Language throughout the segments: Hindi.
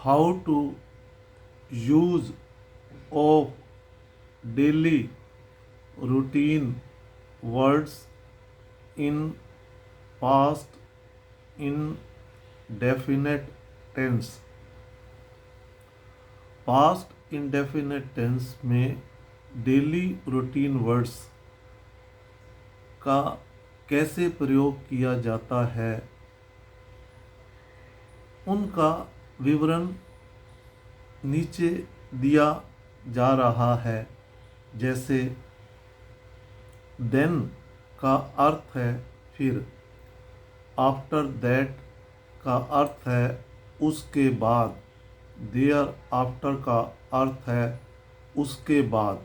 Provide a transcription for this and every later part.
how to use of daily routine words in past indefinite tense। Past indefinite tense में डेली रूटीन वर्ड्स का कैसे प्रयोग किया जाता है, उनका विवरण नीचे दिया जा रहा है। जैसे देन का अर्थ है फिर, आफ्टर दैट का अर्थ है उसके बाद, देयर आफ्टर का अर्थ है उसके बाद,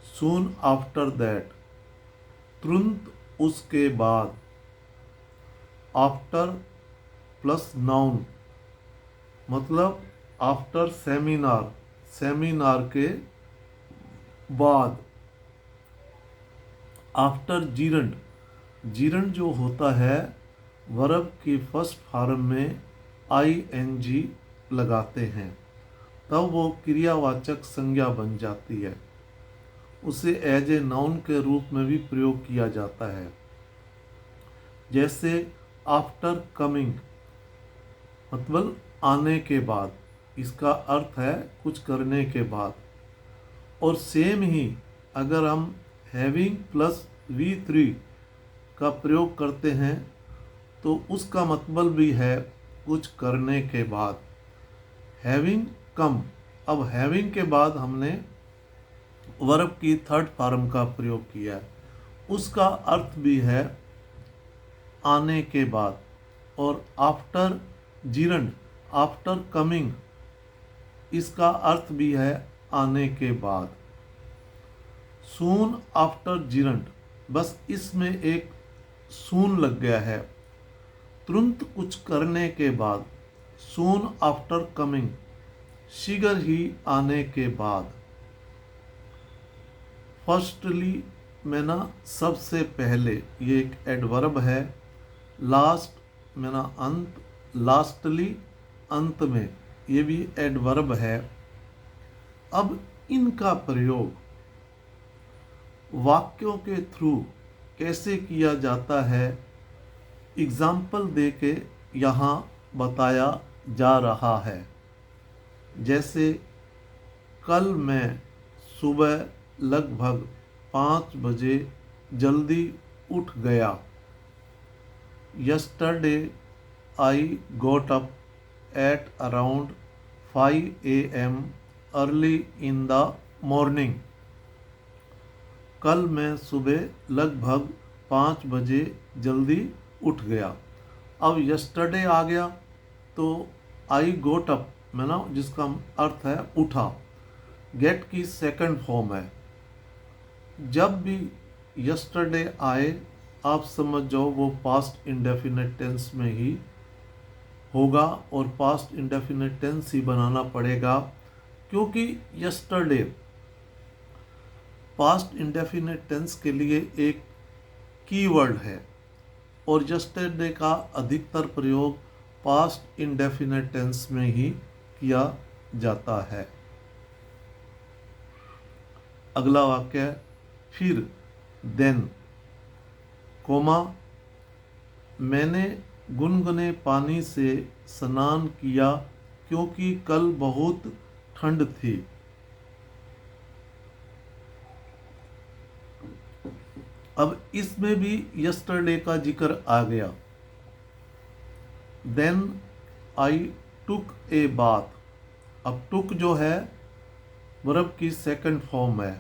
सून आफ्टर दैट तुरंत उसके बाद, आफ्टर प्लस नाउन मतलब आफ्टर सेमिनार, सेमिनार के बाद, आफ्टर जीरंड, जीरंड जो होता है वर्ब की फर्स्ट फॉर्म में ING लगाते हैं, तब वो क्रियावाचक संज्ञा बन जाती है। उसे एज ए नाउन के रूप में भी प्रयोग किया जाता है। जैसे आफ्टर कमिंग मतलब आने के बाद, इसका अर्थ है कुछ करने के बाद। और सेम ही अगर हम हैविंग प्लस V3 का प्रयोग करते हैं तो उसका मतलब भी है कुछ करने के बाद। हैविंग कम, अब हैविंग के बाद हमने वर्ब की थर्ड फॉर्म का प्रयोग किया है, उसका अर्थ भी है आने के बाद। और आफ्टर जीरंड, आफ्टर कमिंग, इसका अर्थ भी है आने के बाद। सून आफ्टर जीरंड, बस इसमें एक सून लग गया है, तुरंत कुछ करने के बाद, सून आफ्टर कमिंग, शीघ्र ही आने के बाद। फर्स्टली में ना सबसे पहले, ये एक एडवर्ब है। लास्ट में ना अंत, लास्टली अंत में, ये भी एडवर्ब है। अब इनका प्रयोग वाक्यों के थ्रू कैसे किया जाता है, एग्जाम्पल दे के यहाँ बताया जा रहा है। जैसे कल मैं सुबह लगभग 5 बजे जल्दी उठ गया। Yesterday I goat up at around 5 AM early in the morning. कल मैं सुबह लगभग 5 बजे जल्दी उठ गया। अब यस्टरडे आ गया तो आई गोट अप में ना जिसका अर्थ है उठा, गेट की सेकंड फॉर्म है। जब भी यस्टरडे आए आप समझ जाओ वो पास्ट इंडेफिनेट टेंस में ही होगा और पास्ट इंडेफिनेट टेंस ही बनाना पड़ेगा, क्योंकि यस्टरडे पास्ट इंडेफिनेट टेंस के लिए एक कीवर्ड है और यस्टरडे का अधिकतर प्रयोग पास्ट इंडेफिनेट टेंस में ही किया जाता है। अगला वाक्य है फिर, देन, कोमा, मैंने गुनगुने पानी से स्नान किया क्योंकि कल बहुत ठंड थी। अब इसमें भी यस्टरडे का जिक्र आ गया। Then I took a bath, अब टुक जो है वर्ब की सेकंड फॉर्म है,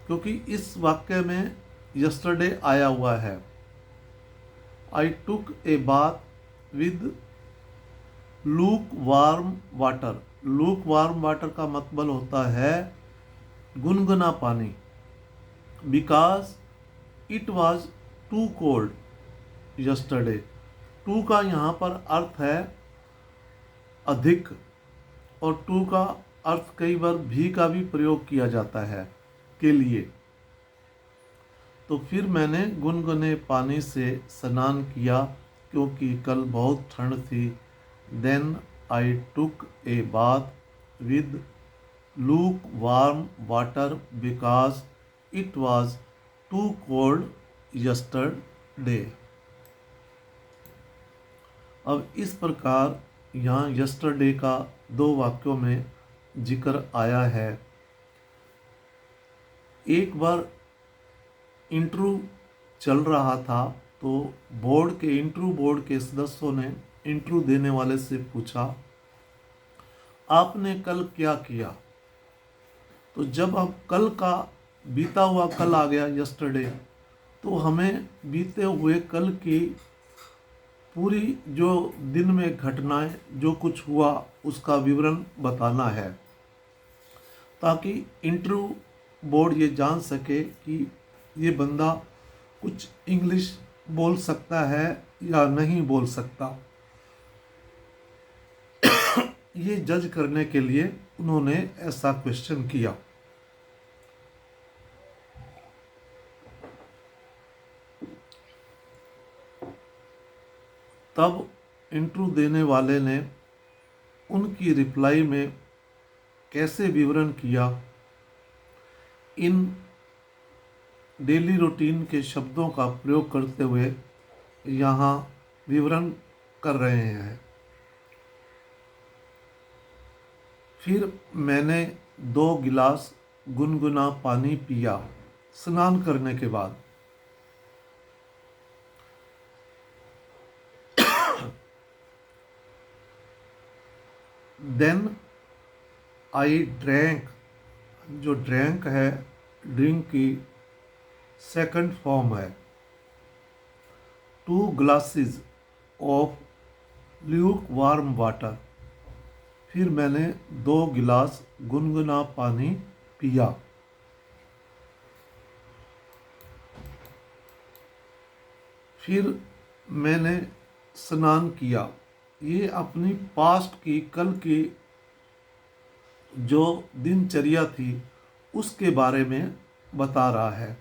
क्योंकि इस वाक्य में यस्टरडे आया हुआ है। I took a bath with lukewarm water, lukewarm water का मतलब होता है गुनगुना पानी, because it was too cold yesterday. Too का यहाँ पर अर्थ है अधिक, और टू का अर्थ कई बार भी का भी प्रयोग किया जाता है के लिए। तो फिर मैंने गुनगुने पानी से स्नान किया क्योंकि कल बहुत ठंड थी। Then I took a bath with lukewarm water because it was too cold yesterday. अब इस प्रकार यहाँ yesterday का 2 वाक्यों में जिक्र आया है। एक बार इंटरव्यू चल रहा था तो इंटरव्यू बोर्ड के सदस्यों ने इंटरव्यू देने वाले से पूछा, आपने कल क्या किया? तो जब अब कल का बीता हुआ कल आ गया यस्टरडे, तो हमें बीते हुए कल की पूरी जो दिन में घटनाएं जो कुछ हुआ उसका विवरण बताना है, ताकि इंटरव्यू बोर्ड ये जान सके कि ये बंदा कुछ इंग्लिश बोल सकता है या नहीं बोल सकता। ये जज करने के लिए उन्होंने ऐसा क्वेश्चन किया। तब इंटरव्यू देने वाले ने उनकी रिप्लाई में कैसे विवरण किया, इन डेली रूटीन के शब्दों का प्रयोग करते हुए यहाँ विवरण कर रहे हैं। फिर मैंने 2 गिलास गुनगुना पानी पिया स्नान करने के बाद। देन आई ड्रैंक, जो ड्रैंक है ड्रिंक की सेकंड फॉर्म है, 2 glasses of Luke warm water. फिर मैंने 2 गिलास गुनगुना पानी पिया। फिर मैंने स्नान किया। ये अपनी पास्ट की कल की जो दिनचर्या थी उसके बारे में बता रहा है,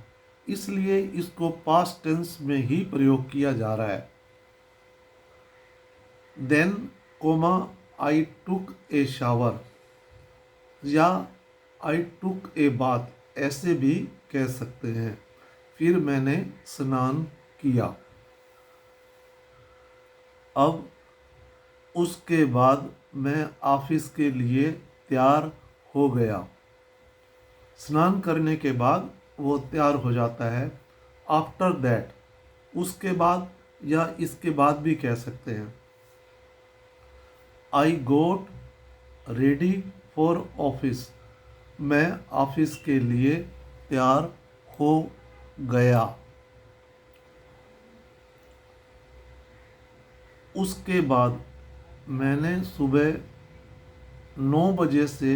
इसलिए इसको पास्ट टेंस में ही प्रयोग किया जा रहा है। Then coma I took A shower या आई टुक ए बाथ, ऐसे भी कह सकते हैं। फिर मैंने स्नान किया। अब उसके बाद मैं ऑफिस के लिए तैयार हो गया। स्नान करने के बाद वो तैयार हो जाता है। आफ्टर दैट, उसके बाद या इसके बाद भी कह सकते हैं। आई गोट रेडी फॉर ऑफिस, मैं ऑफिस के लिए तैयार हो गया। उसके बाद मैंने सुबह 9 बजे से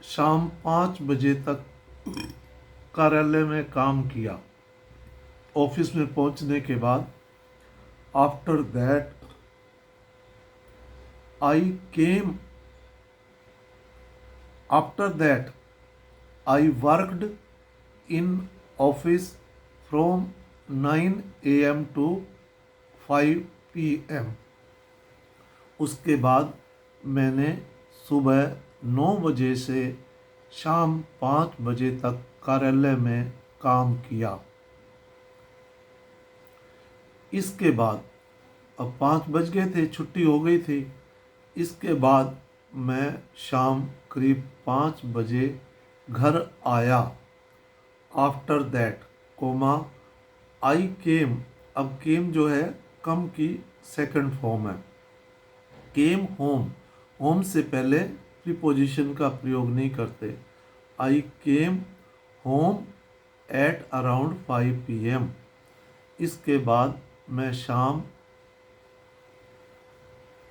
शाम 5 बजे तक कार्यालय में काम किया। ऑफिस में पहुंचने के बाद after that I came, after that I worked in office from 9 AM to 5 PM। उसके बाद मैंने सुबह 9 बजे से शाम 5 बजे तक कार्यालय में काम किया। इसके बाद अब 5 बज गए थे, छुट्टी हो गई थी। इसके बाद मैं शाम करीब 5 बजे घर आया। आफ्टर दैट कोमा आई केम, अब केम जो है कम की सेकंड फॉर्म है। केम होम, होम से पहले प्रीपोजिशन का प्रयोग नहीं करते। I came home at around 5 PM। इसके बाद मैं शाम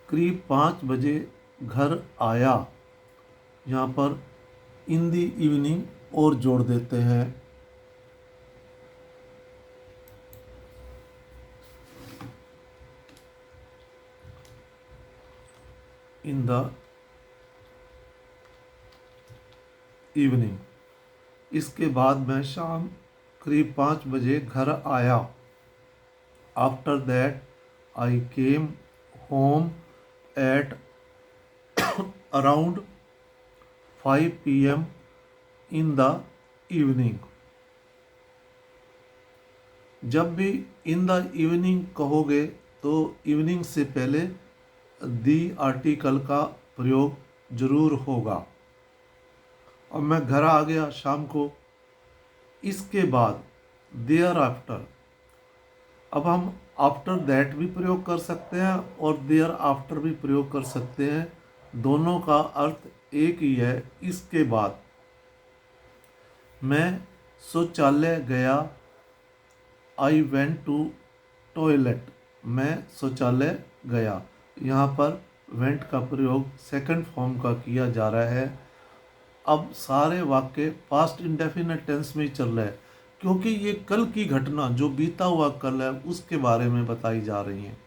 करीब 5 बजे घर आया। यहाँ पर इन दी इवनिंग और जोड़ देते हैं। In the evening. इसके बाद मैं शाम करीब 5 बजे घर आया। After that I came home at around 5 p.m. in the evening। जब भी इन द इवनिंग कहोगे तो इवनिंग से पहले दी आर्टिकल का प्रयोग जरूर होगा। अब मैं घर आ गया शाम को, इसके बाद देयर आफ्टर। अब हम आफ्टर दैट भी प्रयोग कर सकते हैं और देयर आफ्टर भी प्रयोग कर सकते हैं, दोनों का अर्थ एक ही है। इसके बाद मैं शौचालय गया, आई वेंट टू टॉयलेट, मैं शौचालय गया। यहाँ पर वेंट का प्रयोग सेकंड फॉर्म का किया जा रहा है। अब सारे वाक्य पास्ट इंडेफिनिट टेंस में ही चल रहा है, क्योंकि ये कल की घटना जो बीता हुआ कल है उसके बारे में बताई जा रही है।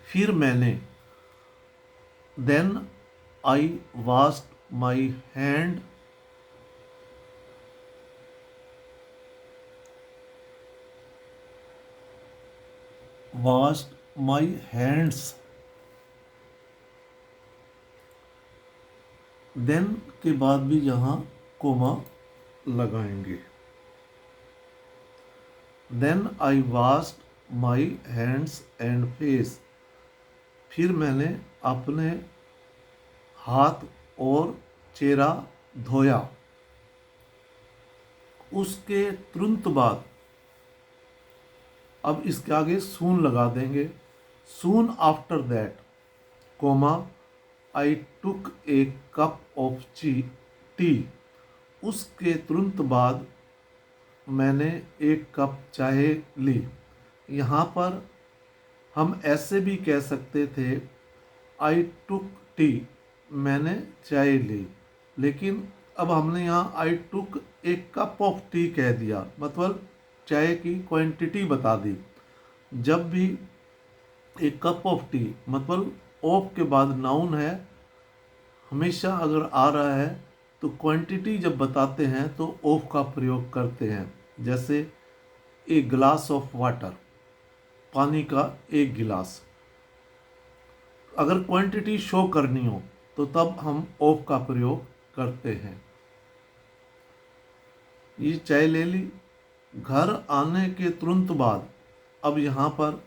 फिर मैंने, then I washed my hand, washed my hands. Then के बाद भी यहाँ कोमा लगाएंगे। Then I washed my hands and face, फिर मैंने अपने हाथ और चेहरा धोया। उसके तुरंत बाद, अब इसके आगे सून लगा देंगे। Soon after that, comma, I took a cup of tea, उसके तुरंत बाद मैंने एक कप चाय ली। यहाँ पर हम ऐसे भी कह सकते थे आई टुक टी, मैंने चाय ली, लेकिन अब हमने यहाँ आई took a cup of T कह दिया, मतलब चाय की क्वांटिटी बता दी। जब भी एक कप ऑफ टी, मतलब ऑफ के बाद नाउन है, हमेशा अगर आ रहा है तो क्वांटिटी जब बताते हैं तो ऑफ का प्रयोग करते हैं। जैसे ए ग्लास ऑफ वाटर, पानी का एक गिलास। अगर क्वांटिटी शो करनी हो तो तब हम ऑफ का प्रयोग करते हैं। ये चाय ले ली। घर आने के तुरंत बाद, अब यहाँ पर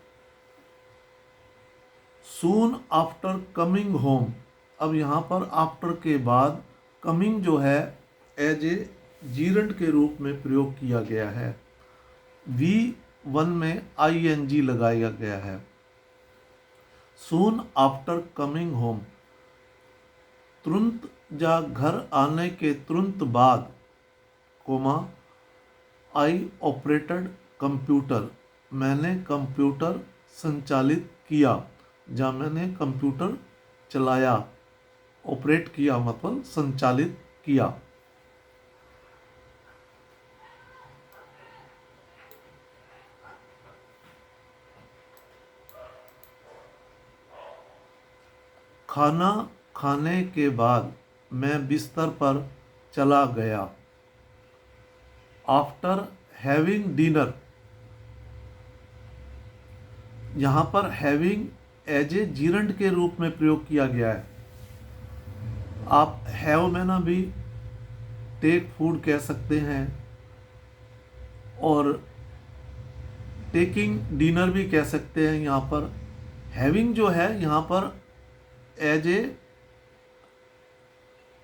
सून आफ्टर कमिंग होम, अब यहाँ पर आफ्टर के बाद कमिंग जो है एज ए जीरंड के रूप में प्रयोग किया गया है। V1 में ING लगाया गया है। सून आफ्टर कमिंग होम, तुरंत या घर आने के तुरंत बाद, कोमा, आई ऑपरेटेड कंप्यूटर, मैंने कंप्यूटर संचालित किया, या मैंने कंप्यूटर चलाया। ऑपरेट किया मतलब संचालित किया। खाना खाने के बाद मैं बिस्तर पर चला गया। आफ्टर हैविंग डिनर, यहाँ पर हैविंग एज ए जीरंड के रूप में प्रयोग किया गया है। आप हैव में ना भी टेक फूड कह सकते हैं और टेकिंग डिनर भी कह सकते हैं। यहाँ पर हैविंग जो है यहाँ पर एज ए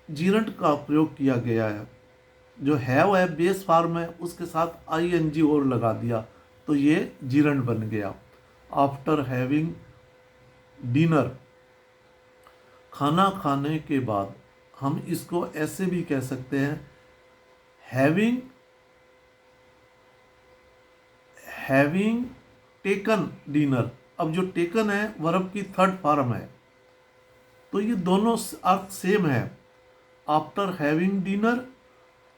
जीरंड का प्रयोग किया गया है। जो हैव है बेस फॉर्म है, उसके साथ ING और लगा दिया तो ये जीरंड बन गया। आफ्टर हैविंग डिनर, खाना खाने के बाद। हम इसको ऐसे भी कह सकते हैं हैविंग टेकन डिनर। अब जो टेकन है वर्ब की थर्ड फॉर्म है, तो ये दोनों अर्थ सेम है। After having dinner,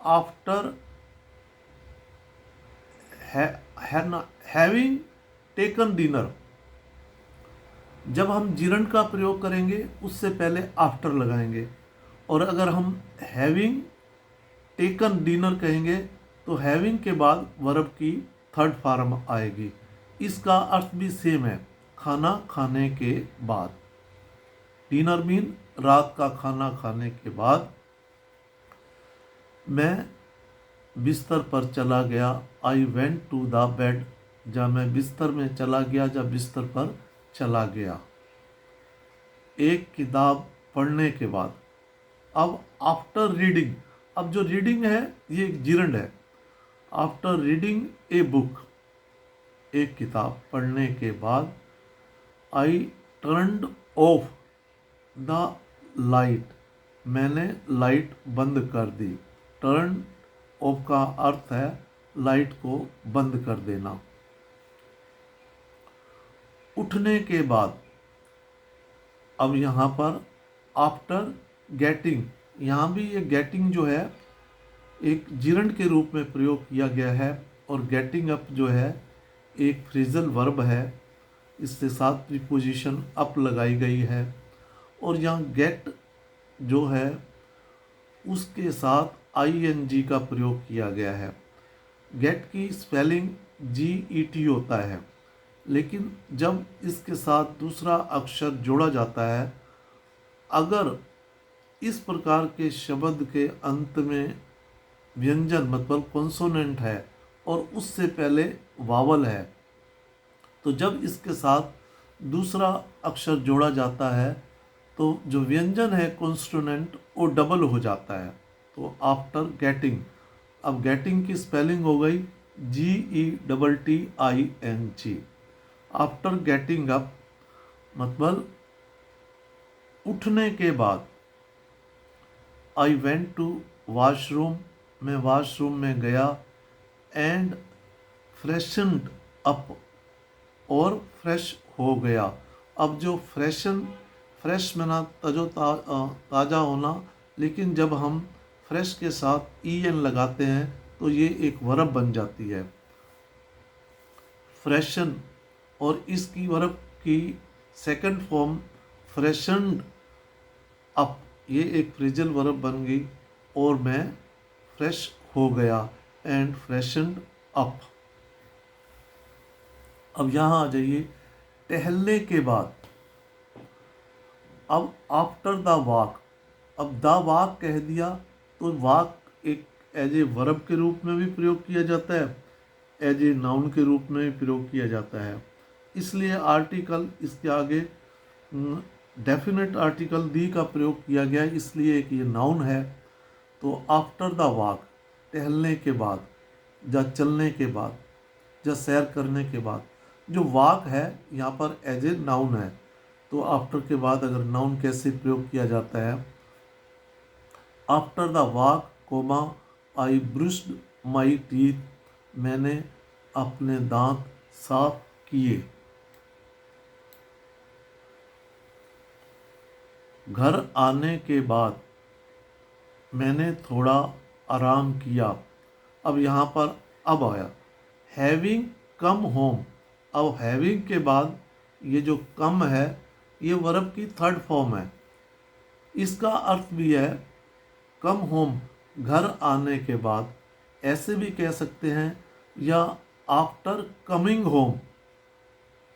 after having taken dinner. जब हम जीरंड का प्रयोग करेंगे उससे पहले आफ्टर लगाएंगे, और अगर हम हैविंग टेकन डिनर कहेंगे तो हैविंग के बाद वर्ब की थर्ड फॉर्म आएगी। इसका अर्थ भी सेम है, खाना खाने के बाद। डिनर मीन रात का खाना खाने के बाद मैं बिस्तर पर चला गया। I went to the bed, जब मैं बिस्तर में चला गया, जब बिस्तर पर चला गया। एक किताब पढ़ने के बाद। अब आफ्टर रीडिंग, अब जो रीडिंग है ये एक जिरंड है। आफ्टर रीडिंग ए बुक, एक किताब पढ़ने के बाद। आई टर्न्ड ऑफ द लाइट, मैंने लाइट बंद कर दी। टर्न ऑफ का अर्थ है लाइट को बंद कर देना। उठने के बाद, अब यहाँ पर आफ्टर गेटिंग, यहाँ भी ये गेटिंग जो है एक जिरंड के रूप में प्रयोग किया गया है, और गेटिंग अप जो है एक फ्रेजल वर्ब है, इसके साथ प्रीपोजिशन अप लगाई गई है। और यहाँ गेट जो है उसके साथ आईएनजी का प्रयोग किया गया है। गेट की स्पेलिंग GET होता है, लेकिन जब इसके साथ दूसरा अक्षर जोड़ा जाता है, अगर इस प्रकार के शब्द के अंत में व्यंजन मतलब कॉन्सोनेंट है और उससे पहले वावल है, तो जब इसके साथ दूसरा अक्षर जोड़ा जाता है तो जो व्यंजन है कॉन्सोनेंट वो डबल हो जाता है। तो आफ्टर गेटिंग, अब गेटिंग की स्पेलिंग हो गई GETTING। आफ्टर गेटिंग अप मतलब उठने के बाद। आई वेंट टू वॉशरूम, मैं वॉशरूम में गया। एंड फ्रेशनड अप, और फ्रेश हो गया। अब जो फ्रेश माना ताज़ा होना, लेकिन जब हम फ्रेश के साथ EN लगाते हैं तो ये एक वर्ब बन जाती है फ्रेशन, और इसकी वर्ब की सेकंड फॉर्म फ्रेशनड अप, ये एक फ्रेजल वर्ब बन गई, और मैं फ्रेश हो गया। And freshened up. अब यहाँ आ जाइए टहलने के बाद। अब आफ्टर द वॉक, अब द वॉक कह दिया तो वॉक एक एज ए वर्ब के रूप में भी प्रयोग किया जाता है, एज ए नाउन के रूप में भी प्रयोग किया जाता है। इसलिए आर्टिकल इसके आगे डेफिनेट आर्टिकल दी का प्रयोग किया गया है, इसलिए एक ये नाउन है। तो आफ्टर द वॉक, टहलने के बाद, या चलने के बाद, या सैर करने के बाद। जो वॉक है यहाँ पर एज ए नाउन है, तो आफ्टर के बाद अगर नाउन कैसे प्रयोग किया जाता है। After the walk comma I brushed my teeth, मैंने अपने दांत साफ किए। घर आने के बाद मैंने थोड़ा आराम किया। अब यहाँ पर अब आया हैविंग कम होम। अब हैविंग के बाद ये जो कम है ये वर्ब की थर्ड फॉर्म है। इसका अर्थ भी है कम होम, घर आने के बाद, ऐसे भी कह सकते हैं, या आफ्टर कमिंग होम,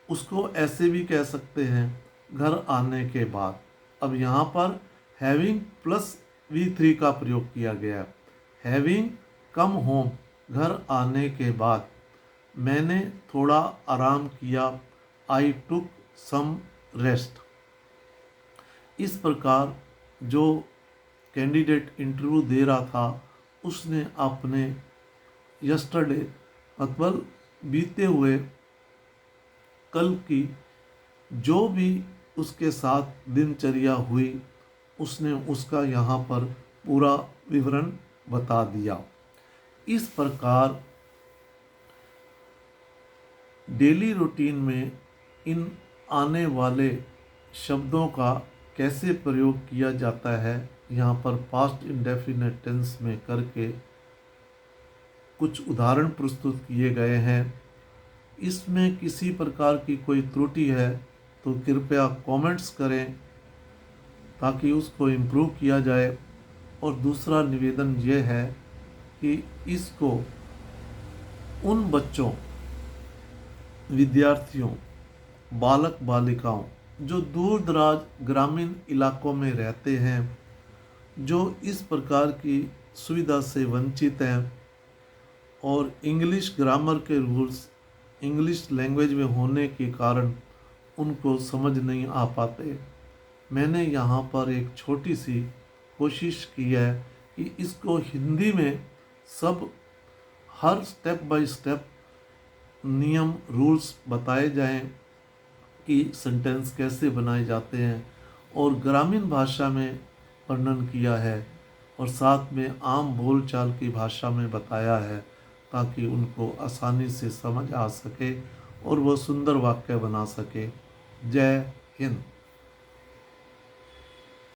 उसको ऐसे भी कह सकते हैं, घर आने के बाद। अब यहाँ पर हैविंग प्लस V3 का प्रयोग किया गया है। हैविंग कम होम, घर आने के बाद, मैंने थोड़ा आराम किया। आई टुक सम रेस्ट। इस प्रकार जो कैंडिडेट इंटरव्यू दे रहा था उसने अपने यस्टरडे मतलब बीते हुए कल की जो भी उसके साथ दिनचर्या हुई उसने उसका यहाँ पर पूरा विवरण बता दिया। इस प्रकार डेली रूटीन में इन आने वाले शब्दों का कैसे प्रयोग किया जाता है यहाँ पर पास्ट इंडेफिनिट टेंस में करके कुछ उदाहरण प्रस्तुत किए गए हैं। इसमें किसी प्रकार की कोई त्रुटि है तो कृपया कमेंट्स करें ताकि उसको इम्प्रूव किया जाए। और दूसरा निवेदन ये है कि इसको उन बच्चों, विद्यार्थियों बालक बालिकाओं जो दूर दराज ग्रामीण इलाकों में रहते हैं, जो इस प्रकार की सुविधा से वंचित हैं और इंग्लिश ग्रामर के रूल्स इंग्लिश लैंग्वेज में होने के कारण उनको समझ नहीं आ पाते। मैंने यहाँ पर एक छोटी सी कोशिश की है कि इसको हिंदी में सब हर स्टेप बाय स्टेप नियम रूल्स बताए जाएं कि सेंटेंस कैसे बनाए जाते हैं, और ग्रामीण भाषा में वर्णन किया है और साथ में आम बोलचाल की भाषा में बताया है, ताकि उनको आसानी से समझ आ सके और वह सुंदर वाक्य बना सके। जय हिंद।